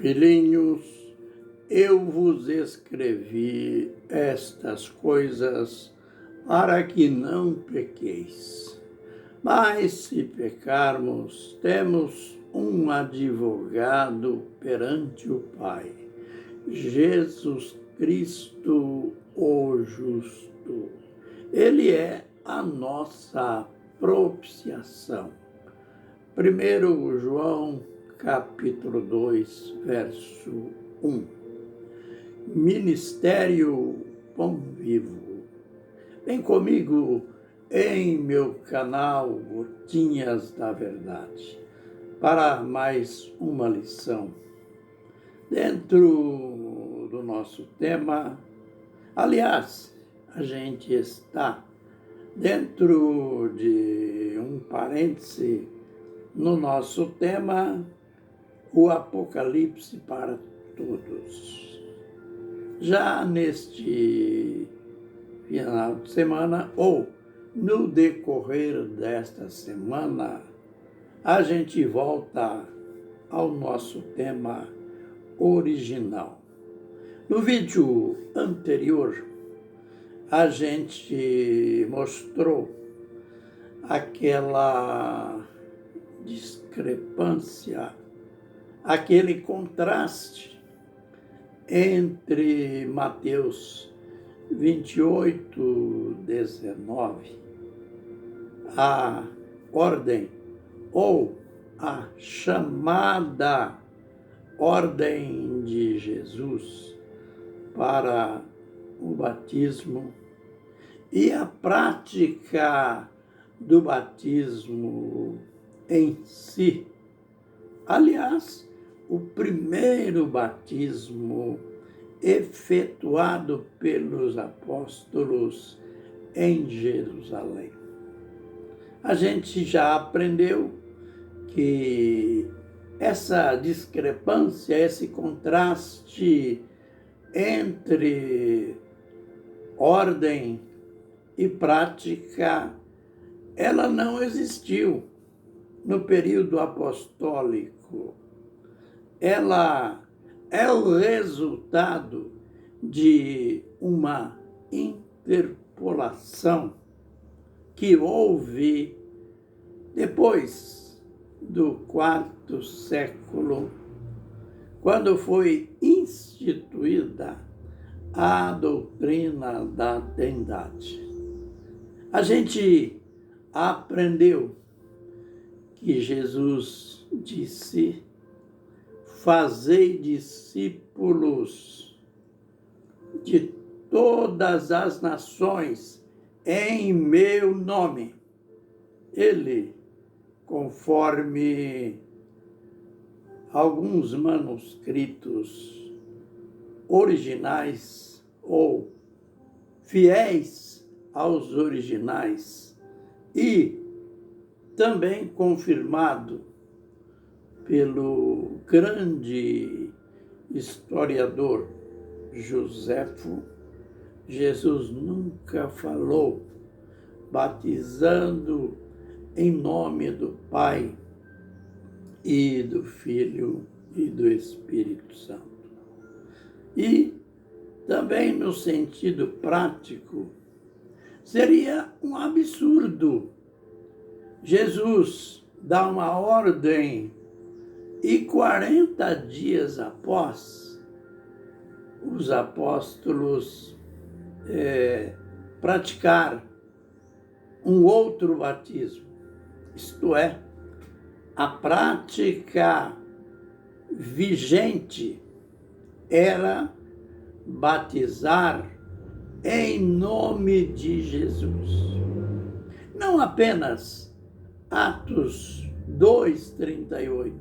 Filhinhos, eu vos escrevi estas coisas para que não pequeis. Mas se pecarmos, temos um advogado perante o Pai, Jesus Cristo o justo. Ele é a nossa propiciação. 1 João, capítulo 2, verso 1. Ministério Pão Vivo. Vem comigo em meu canal Gotinhas da Verdade para mais uma lição. Dentro do nosso tema, aliás, a gente está dentro de um parêntese no nosso tema, o Apocalipse para todos. Já neste final de semana, ou no decorrer desta semana, a gente volta ao nosso tema original. No vídeo anterior, a gente mostrou aquela discrepância, aquele contraste entre Mateus 28, 19, a ordem ou a chamada ordem de Jesus para o batismo e a prática do batismo em si. Aliás, o primeiro batismo efetuado pelos apóstolos em Jerusalém. A gente já aprendeu que essa discrepância, esse contraste entre ordem e prática, ela não existiu no período apostólico. Ela é o resultado de uma interpolação que houve depois do quarto século, quando foi instituída a doutrina da Trindade. A gente aprendeu que Jesus disse: fazei discípulos de todas as nações em meu nome. Ele, conforme alguns manuscritos originais ou fiéis aos originais e também confirmado pelo grande historiador Joséfo, Jesus nunca falou batizando em nome do Pai e do Filho e do Espírito Santo. E também no sentido prático, seria um absurdo Jesus dar uma ordem e 40 dias após os apóstolos praticar um outro batismo. Isto é, a prática vigente era batizar em nome de Jesus. Não apenas Atos 2:38,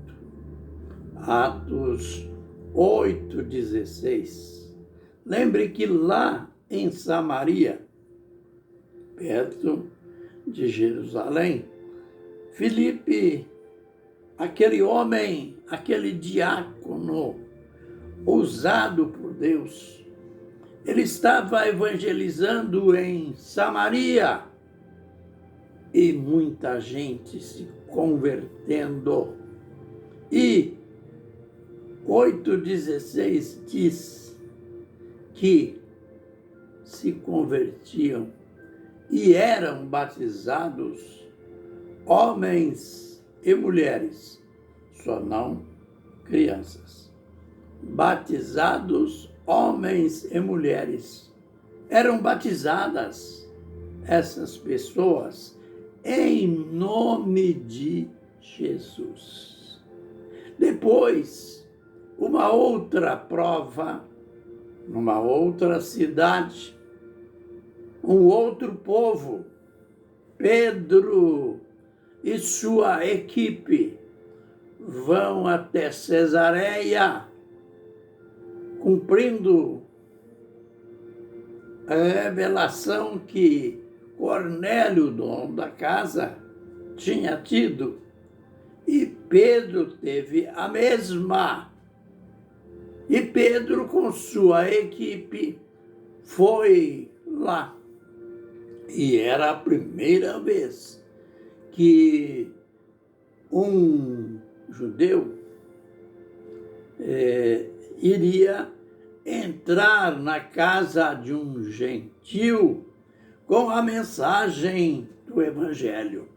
Atos 8:16. Lembre que lá em Samaria, perto de Jerusalém, Filipe, aquele homem, aquele diácono usado por Deus, ele estava evangelizando em Samaria e muita gente se convertendo. E 8,16 diz que se convertiam e eram batizados homens e mulheres, só não crianças. Batizados homens e mulheres. Eram batizadas essas pessoas em nome de Jesus. Depois, uma outra prova, numa outra cidade, um outro povo, Pedro e sua equipe vão até Cesareia, cumprindo a revelação que Cornélio, dono da casa, tinha tido. E Pedro teve a mesma. E Pedro, com sua equipe, foi lá. E era a primeira vez que um judeu iria entrar na casa de um gentil com a mensagem do Evangelho.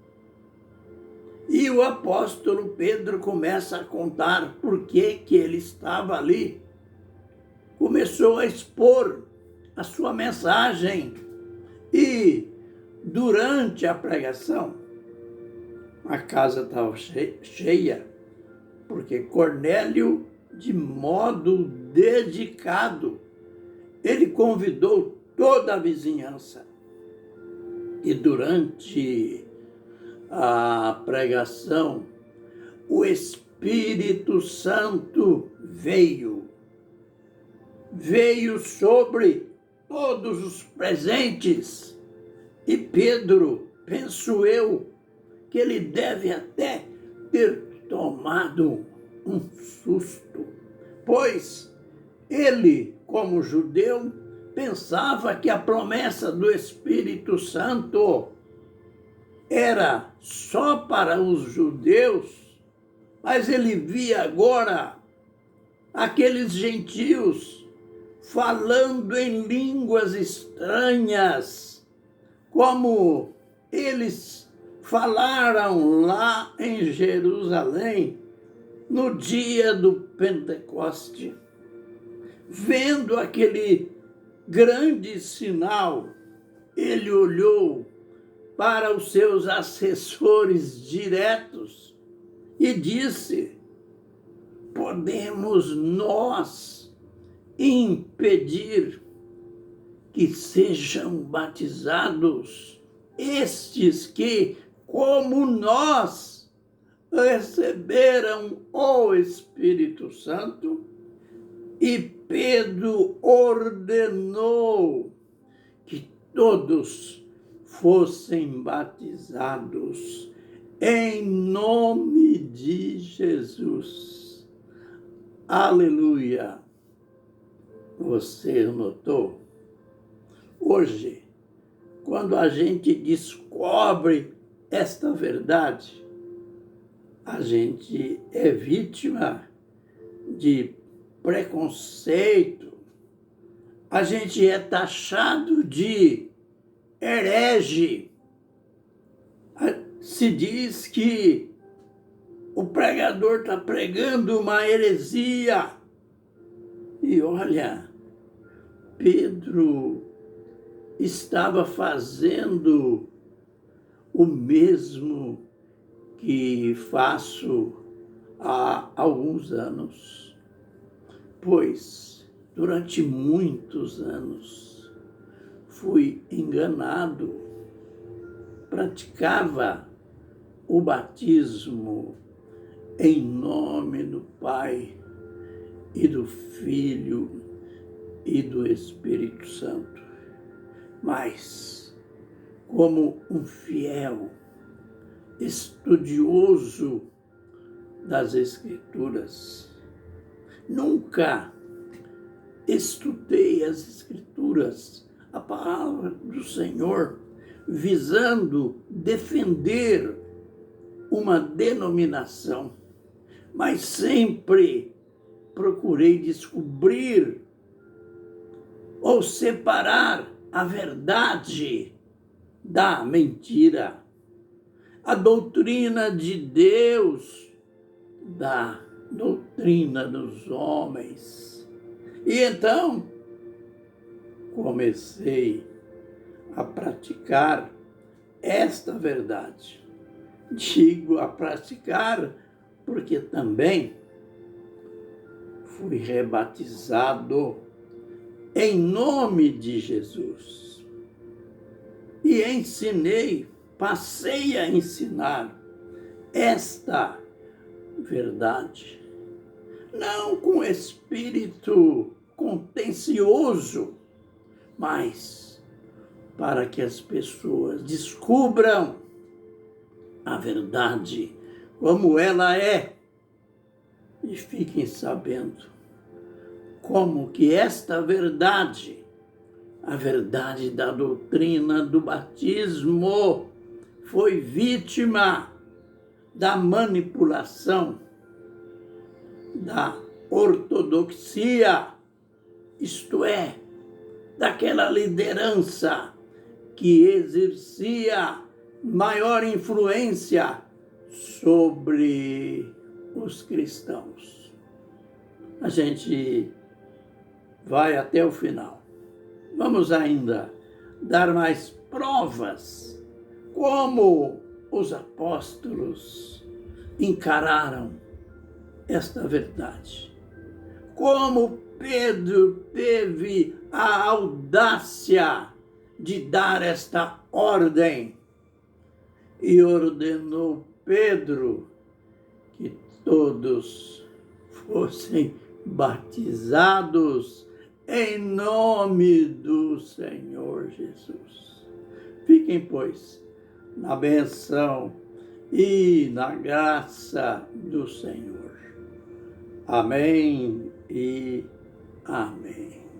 E o apóstolo Pedro começa a contar por que ele estava ali. Começou a expor a sua mensagem. E durante a pregação, a casa estava cheia, porque Cornélio, de modo dedicado, ele convidou toda a vizinhança. E durante a pregação, o Espírito Santo veio sobre todos os presentes. E Pedro, penso eu, que ele deve até ter tomado um susto, pois ele, como judeu, pensava que a promessa do Espírito Santo era só para os judeus, mas ele via agora aqueles gentios falando em línguas estranhas, como eles falaram lá em Jerusalém no dia do Pentecoste. Vendo aquele grande sinal, ele olhou para os seus assessores diretos e disse: podemos nós impedir que sejam batizados estes que, como nós, receberam o Espírito Santo? E Pedro ordenou que todos fossem batizados em nome de Jesus. Aleluia! Você notou? Hoje, quando a gente descobre esta verdade, a gente é vítima de preconceito, a gente é taxado de herege. Se diz que o pregador está pregando uma heresia. E olha, Pedro estava fazendo o mesmo que faço há alguns anos, pois durante muitos anos fui enganado, praticava o batismo em nome do Pai e do Filho e do Espírito Santo. Mas, como um fiel estudioso das Escrituras, nunca estudei as Escrituras, a palavra do Senhor, visando defender uma denominação, mas sempre procurei descobrir ou separar a verdade da mentira, a doutrina de Deus da doutrina dos homens. E então comecei a praticar esta verdade. Digo a praticar porque também fui rebatizado em nome de Jesus. E ensinei, passei a ensinar esta verdade. Não com espírito contencioso, mas para que as pessoas descubram a verdade como ela é e fiquem sabendo como que esta verdade, a verdade da doutrina do batismo, foi vítima da manipulação, da ortodoxia, isto é, daquela liderança que exercia maior influência sobre os cristãos. A gente vai até o final. Vamos ainda dar mais provas como os apóstolos encararam esta verdade. Como Pedro teve a audácia de dar esta ordem e ordenou Pedro que todos fossem batizados em nome do Senhor Jesus. Fiquem, pois, na benção e na graça do Senhor. Amém e amém.